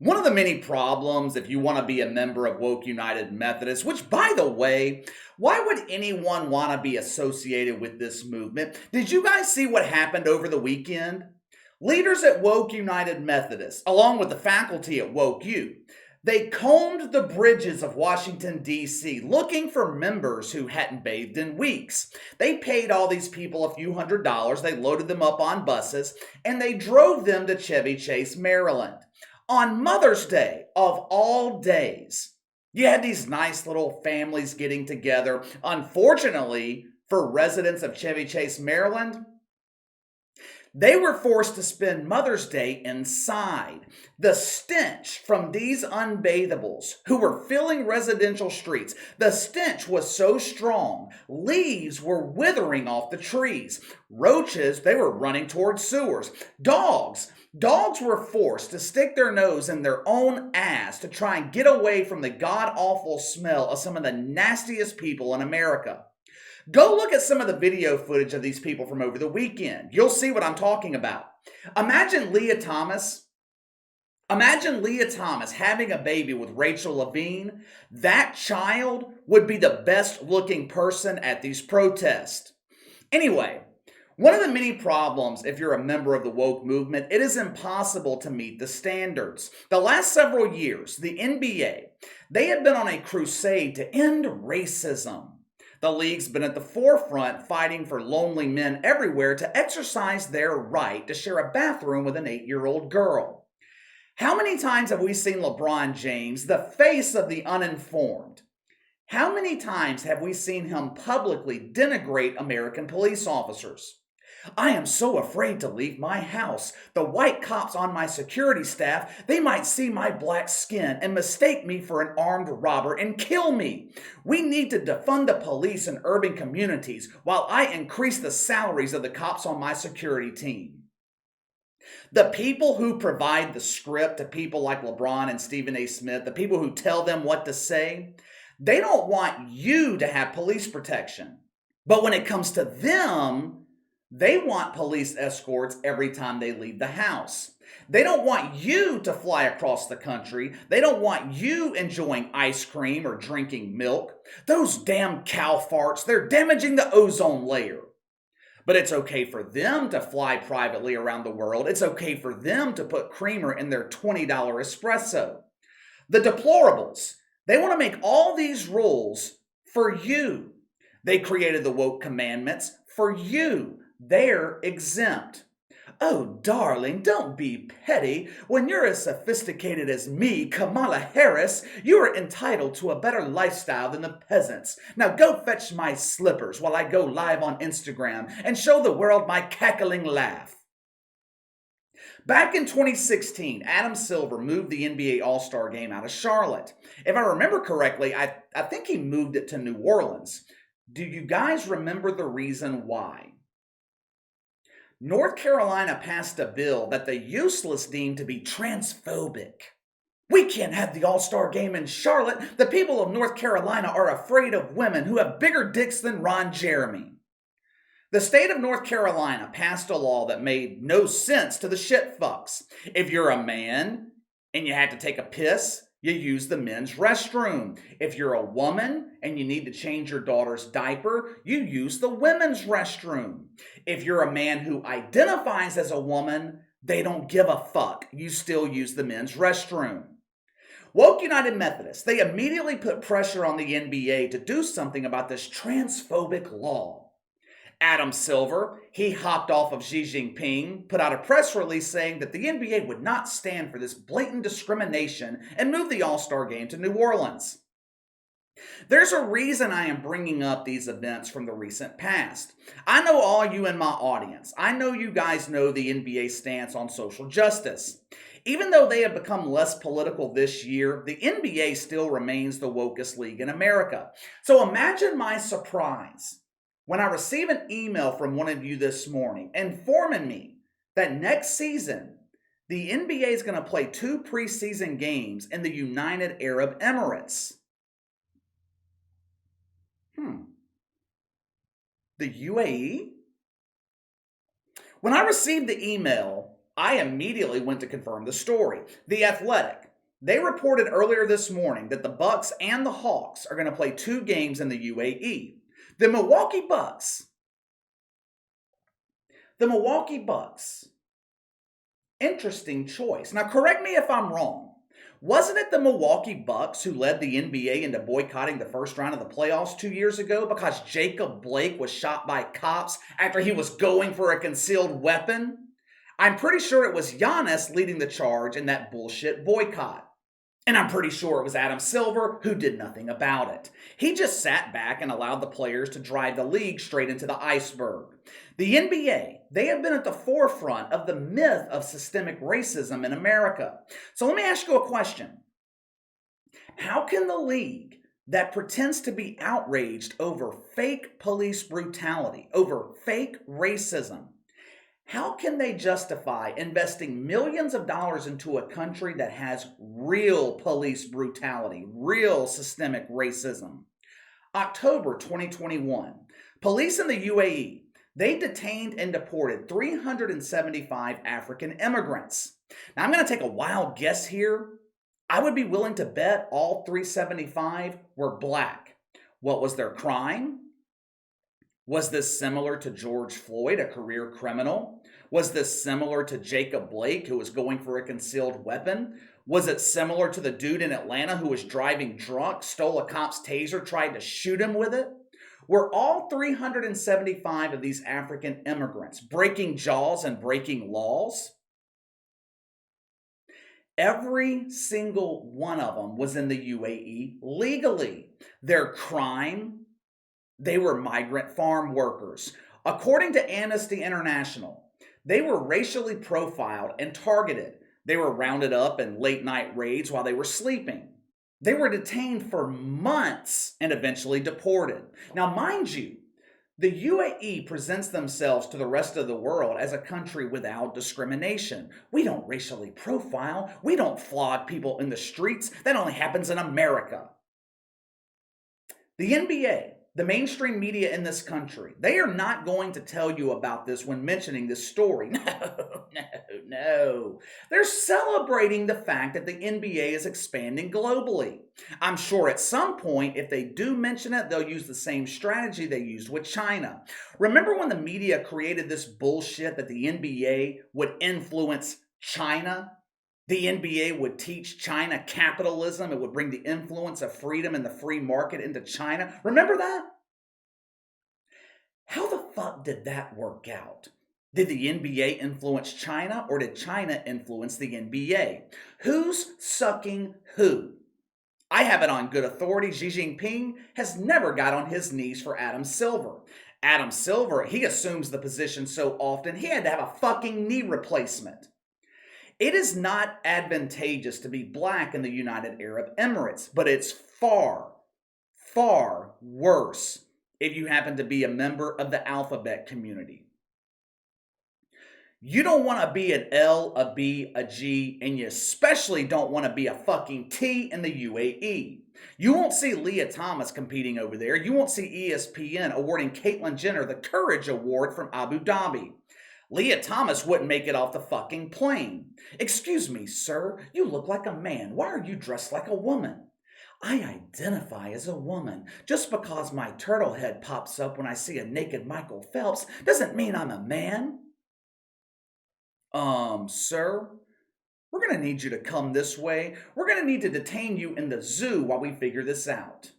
One of the many problems if you want to be a member of Woke United Methodist, which by the way, why would anyone want to be associated with this movement? Did you guys see what happened over the weekend? Leaders at Woke United Methodist, along with the faculty at Woke U, they combed the bridges of Washington, D.C., looking for members who hadn't bathed in weeks. They paid all these people a few $100s, they loaded them up on buses, and they drove them to Chevy Chase, Maryland. On Mother's Day, of all days, you had these nice little families getting together. Unfortunately, for residents of Chevy Chase, Maryland, they were forced to spend Mother's Day inside. The stench from these unbathables who were filling residential streets, the stench was so strong, leaves were withering off the trees. Roaches, they were running towards sewers. Dogs were forced to stick their nose in their own ass to try and get away from the god-awful smell of some of the nastiest people in America. Go look at some of the video footage of these people from over the weekend. You'll see what I'm talking about. Imagine Leah Thomas having a baby with Rachel Levine. That child would be the best looking person at these protests. Anyway, one of the many problems if you're a member of the woke movement, it is impossible to meet the standards. The last several years, the NBA, they have been on a crusade to end racism. The league's been at the forefront fighting for lonely men everywhere to exercise their right to share a bathroom with an 8-year-old girl. How many times have we seen LeBron James, the face of the uninformed? How many times have we seen him publicly denigrate American police officers? I am so afraid to leave my house. The white cops on my security staff, they might see my black skin and mistake me for an armed robber and kill me. We need to defund the police in urban communities while I increase the salaries of the cops on my security team. The people who provide the script to people like LeBron and Stephen A. Smith, the people who tell them what to say, they don't want you to have police protection. But when it comes to them, they want police escorts every time they leave the house. They don't want you to fly across the country. They don't want you enjoying ice cream or drinking milk. Those damn cow farts, they're damaging the ozone layer. But it's okay for them to fly privately around the world. It's okay for them to put creamer in their $20 espresso. The deplorables, they want to make all these rules for you. They created the woke commandments for you. They're exempt. Oh, darling, don't be petty. When you're as sophisticated as me, Kamala Harris, you are entitled to a better lifestyle than the peasants. Now go fetch my slippers while I go live on Instagram and show the world my cackling laugh. Back in 2016, Adam Silver moved the NBA All-Star Game out of Charlotte. If I remember correctly, I think he moved it to New Orleans. Do you guys remember the reason why? North Carolina passed a bill that the useless deemed to be transphobic. We can't have the All-Star Game in Charlotte. The people of North Carolina are afraid of women who have bigger dicks than Ron Jeremy. The state of North Carolina passed a law that made no sense to the shit fucks. If you're a man and you had to take a piss, you use the men's restroom. If you're a woman and you need to change your daughter's diaper, you use the women's restroom. If you're a man who identifies as a woman, they don't give a fuck. You still use the men's restroom. Woke United Methodist, they immediately put pressure on the NBA to do something about this transphobic law. Adam Silver, he hopped off of Xi Jinping, put out a press release saying that the NBA would not stand for this blatant discrimination and move the All-Star Game to New Orleans. There's a reason I am bringing up these events from the recent past. I know all you in my audience. I know you guys know the NBA stance on social justice. Even though they have become less political this year, the NBA still remains the wokest league in America. So imagine my surprise when I receive an email from one of you this morning informing me that next season, the NBA is going to play 2 preseason games in the United Arab Emirates. The UAE? When I received the email, I immediately went to confirm the story. The Athletic, They reported earlier this morning that the Bucks and the Hawks are going to play 2 games in the UAE. The Milwaukee Bucks. Interesting choice. Now, correct me if I'm wrong. Wasn't it the Milwaukee Bucks who led the NBA into boycotting the first round of the playoffs 2 years ago because Jacob Blake was shot by cops after he was going for a concealed weapon? I'm pretty sure it was Giannis leading the charge in that bullshit boycott. And I'm pretty sure it was Adam Silver who did nothing about it. He just sat back and allowed the players to drive the league straight into the iceberg. The NBA, they have been at the forefront of the myth of systemic racism in America. So let me ask you a question. How can the league that pretends to be outraged over fake police brutality, over fake racism, how can they justify investing millions of dollars into a country that has real police brutality, real systemic racism? October 2021, police in the UAE, they detained and deported 375 African immigrants. Now, I'm going to take a wild guess here. I would be willing to bet all 375 were black. What was their crime? Was this similar to George Floyd, a career criminal? Was this similar to Jacob Blake, who was going for a concealed weapon? Was it similar to the dude in Atlanta who was driving drunk, stole a cop's taser, tried to shoot him with it? Were all 375 of these African immigrants breaking jaws and breaking laws? Every single one of them was in the UAE legally. Their crime, they were migrant farm workers. According to Amnesty International, they were racially profiled and targeted. They were rounded up in late night raids while they were sleeping. They were detained for months and eventually deported. Now, mind you, the UAE presents themselves to the rest of the world as a country without discrimination. We don't racially profile. We don't flog people in the streets. That only happens in America. The NBA, the mainstream media in this country, they are not going to tell you about this when mentioning this story. No. They're celebrating the fact that the NBA is expanding globally. I'm sure at some point, if they do mention it, they'll use the same strategy they used with China. Remember when the media created this bullshit that the NBA would influence China? The NBA would teach China capitalism. It would bring the influence of freedom and the free market into China. Remember that? How the fuck did that work out? Did the NBA influence China or did China influence the NBA? Who's sucking who? I have it on good authority. Xi Jinping has never got on his knees for Adam Silver. Adam Silver, he assumes the position so often, he had to have a fucking knee replacement. It is not advantageous to be black in the United Arab Emirates, but it's far, far worse if you happen to be a member of the alphabet community. You don't want to be an L, a B, a G, and you especially don't want to be a fucking T in the UAE. You won't see Leah Thomas competing over there. You won't see ESPN awarding Caitlyn Jenner the Courage Award from Abu Dhabi. Leah Thomas wouldn't make it off the fucking plane. Excuse me, sir, you look like a man. Why are you dressed like a woman? I identify as a woman. Just because my turtle head pops up when I see a naked Michael Phelps doesn't mean I'm a man. Sir, we're going to need you to come this way. We're going to need to detain you in the zoo while we figure this out.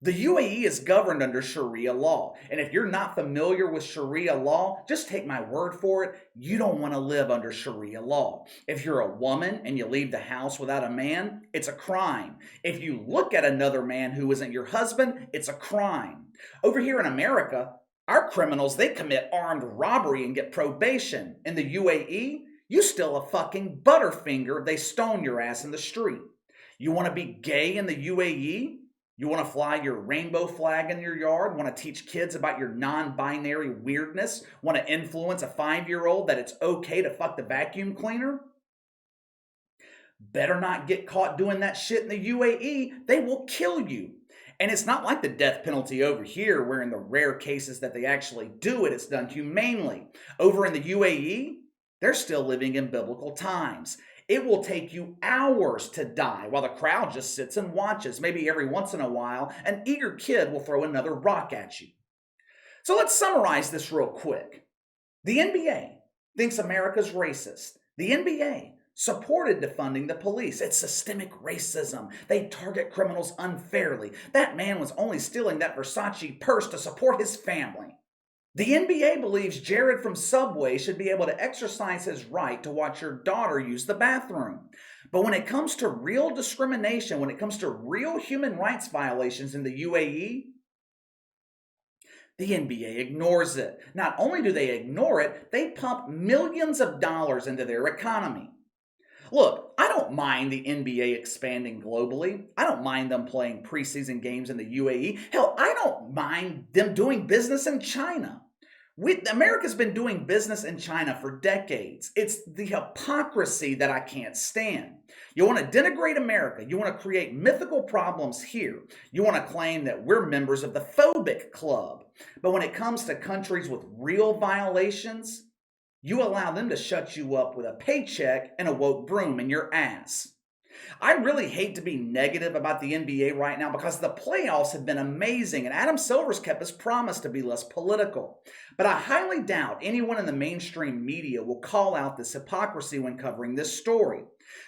The UAE is governed under Sharia law, and if you're not familiar with Sharia law, just take my word for it, you don't want to live under Sharia law. If you're a woman and you leave the house without a man, it's a crime. If you look at another man who isn't your husband, it's a crime. Over here in America, our criminals, they commit armed robbery and get probation. In the UAE, you still a fucking butterfinger if they stone your ass in the street. You want to be gay in the UAE? You want to fly your rainbow flag in your yard? Want to teach kids about your non-binary weirdness? Want to influence a 5-year-old that it's okay to fuck the vacuum cleaner? Better not get caught doing that shit in the UAE. They will kill you. And it's not like the death penalty over here, where in the rare cases that they actually do it, it's done humanely. Over in the UAE, they're still living in biblical times. It will take you hours to die while the crowd just sits and watches. Maybe every once in a while, an eager kid will throw another rock at you. So let's summarize this real quick. The NBA thinks America's racist. The NBA supported defunding the police. It's systemic racism. They target criminals unfairly. That man was only stealing that Versace purse to support his family. The NBA believes Jared from Subway should be able to exercise his right to watch your daughter use the bathroom. But when it comes to real discrimination, when it comes to real human rights violations in the UAE, the NBA ignores it. Not only do they ignore it, they pump millions of dollars into their economy. Look, I don't mind the NBA expanding globally. I don't mind them playing preseason games in the UAE. Hell, I don't mind them doing business in China. America's been doing business in China for decades. It's the hypocrisy that I can't stand. You want to denigrate America. You want to create mythical problems here. You want to claim that we're members of the phobic club. But when it comes to countries with real violations, you allow them to shut you up with a paycheck and a woke broom in your ass. I really hate to be negative about the NBA right now because the playoffs have been amazing and Adam Silver's kept his promise to be less political. But I highly doubt anyone in the mainstream media will call out this hypocrisy when covering this story.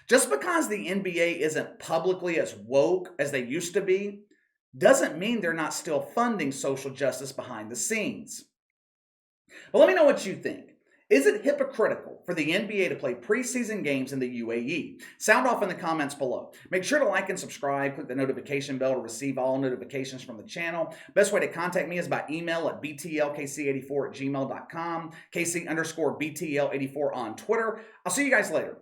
Just because the NBA isn't publicly as woke as they used to be doesn't mean they're not still funding social justice behind the scenes. But let me know what you think. Is it hypocritical for the NBA to play preseason games in the UAE? Sound off in the comments below. Make sure to like and subscribe. Click the notification bell to receive all notifications from the channel. Best way to contact me is by email at btlkc84@gmail.com, KC_BTL84 on Twitter. I'll see you guys later.